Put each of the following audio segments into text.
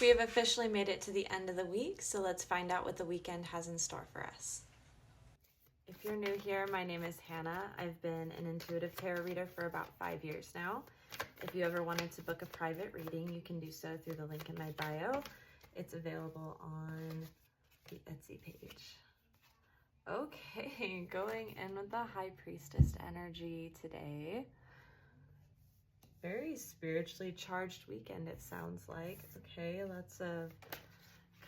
We have officially made it to the end of the week, so let's find out what the weekend has in store for us. If you're new here, my name is Hannah. I've been an intuitive tarot reader for about 5 years now. If you ever wanted to book a private reading, you can do so through the link in my bio. It's available on the Etsy page. Okay, going in with the High Priestess energy today. Very spiritually charged weekend, it sounds like. Okay, lots of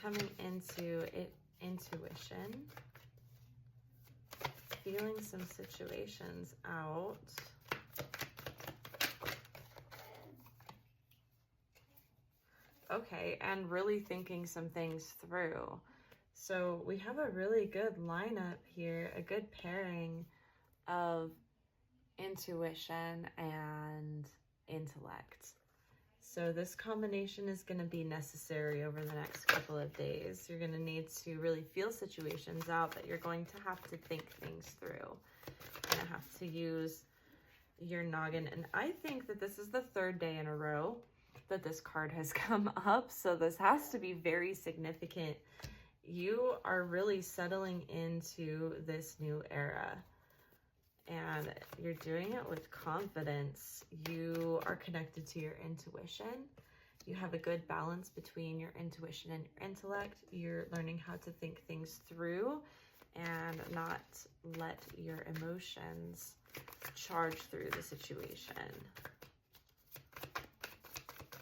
coming into it, intuition. Feeling some situations out. Okay, and really thinking some things through. So we have a really good lineup here, a good pairing of intuition and intellect. So this combination is going to be necessary over the next couple of days. You're going to need to really feel situations out that you're going to have to think things through. You're going to have to use your noggin. And I think that this is the third day in a row that this card has come up. So this has to be very significant. You are really settling into this new era. And you're doing it with confidence. You are connected to your intuition. You have a good balance between your intuition and your intellect. You're learning how to think things through and not let your emotions charge through the situation.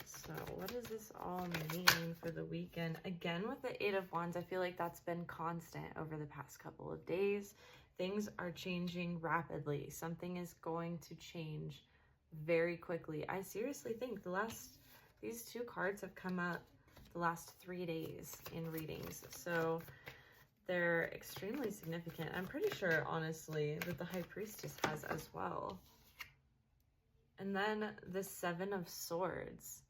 So what does this all mean for the weekend? Again, with the Eight of Wands, I feel like that's been constant over the past couple of days. Things are changing rapidly. Something is going to change very quickly. I seriously think these two cards have come up the last 3 days in readings. So they're extremely significant. I'm pretty sure, honestly, that the High Priestess has as well. And then the Seven of Swords.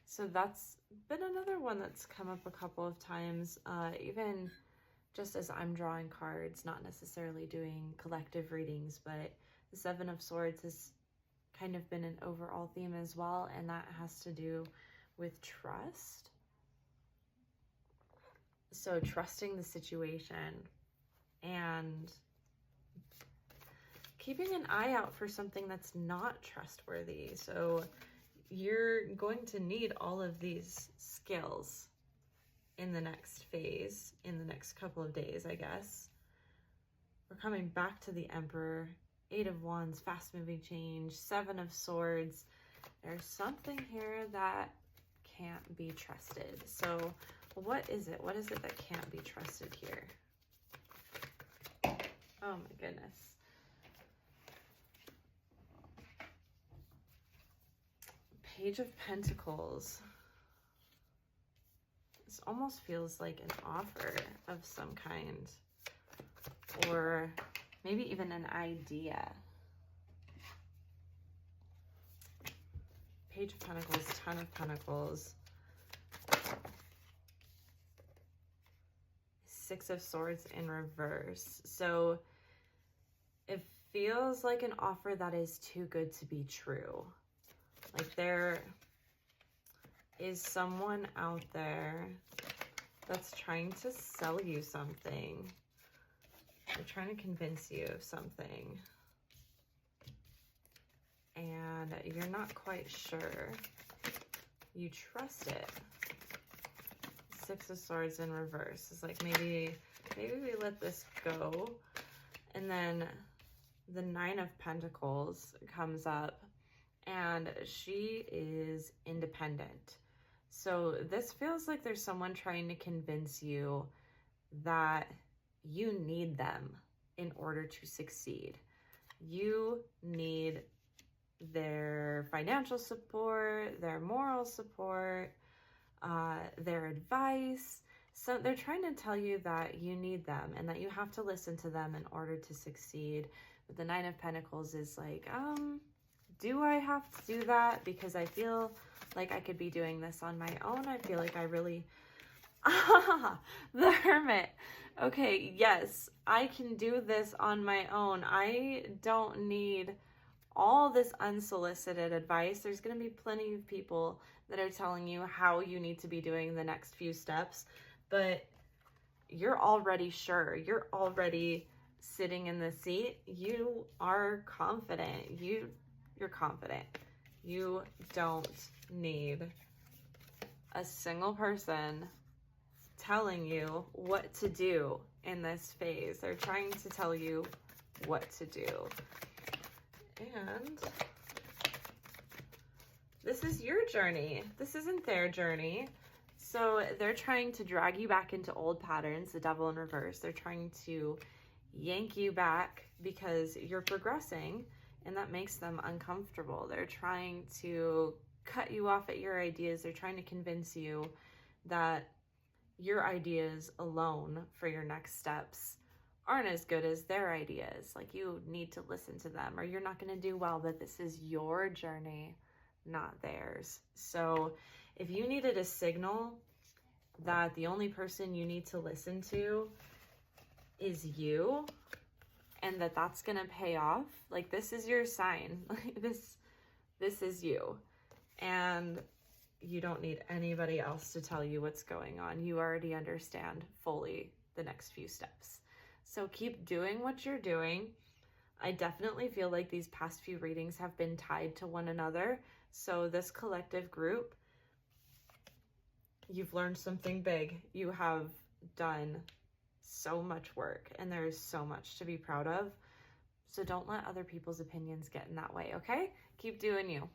So that's been another one that's come up a couple of times, even just as I'm drawing cards, not necessarily doing collective readings, but the Seven of Swords has kind of been an overall theme as well, and that has to do with trust. So trusting the situation and keeping an eye out for something that's not trustworthy. So you're going to need all of these skills in the next phase, in the next couple of days, I guess. We're coming back to the Emperor, Eight of Wands, fast-moving change, Seven of Swords. There's something here that can't be trusted. So what is it? What is it that can't be trusted here? Oh my goodness. Page of Pentacles. This almost feels like an offer of some kind, or maybe even an idea. Page of Pentacles, Ten of Pentacles, Six of Swords in reverse. So it feels like an offer that is too good to be true. Like there is someone out there that's trying to sell you something. They're trying to convince you of something. And you're not quite sure. You trust it. Six of Swords in reverse. It's like maybe we let this go. And then the Nine of Pentacles comes up, and she is independent. So this feels like there's someone trying to convince you that you need them in order to succeed. You need their financial support, their moral support, their advice. So they're trying to tell you that you need them and that you have to listen to them in order to succeed. But the Nine of Pentacles is like, do I have to do that? Because I feel like I could be doing this on my own. I feel like I really... the Hermit. Okay, yes, I can do this on my own. I don't need all this unsolicited advice. There's going to be plenty of people that are telling you how you need to be doing the next few steps, but you're already sure. You're already sitting in the seat. You are confident. You're confident. You don't need a single person telling you what to do in this phase. They're trying to tell you what to do. And this is your journey. This isn't their journey. So they're trying to drag you back into old patterns, the devil in reverse. They're trying to yank you back because you're progressing, and that makes them uncomfortable. They're trying to cut you off at your ideas. They're trying to convince you that your ideas alone for your next steps aren't as good as their ideas. Like, you need to listen to them or you're not going to do well, but this is your journey, not theirs. So if you needed a signal that the only person you need to listen to is you, and that's going to pay off, like, this is your sign. Like, this is you. And you don't need anybody else to tell you what's going on. You already understand fully the next few steps. So keep doing what you're doing. I definitely feel like these past few readings have been tied to one another. So this collective group, you've learned something big. You have done so much work, and there is so much to be proud of. So don't let other people's opinions get in that way, okay? Keep doing you.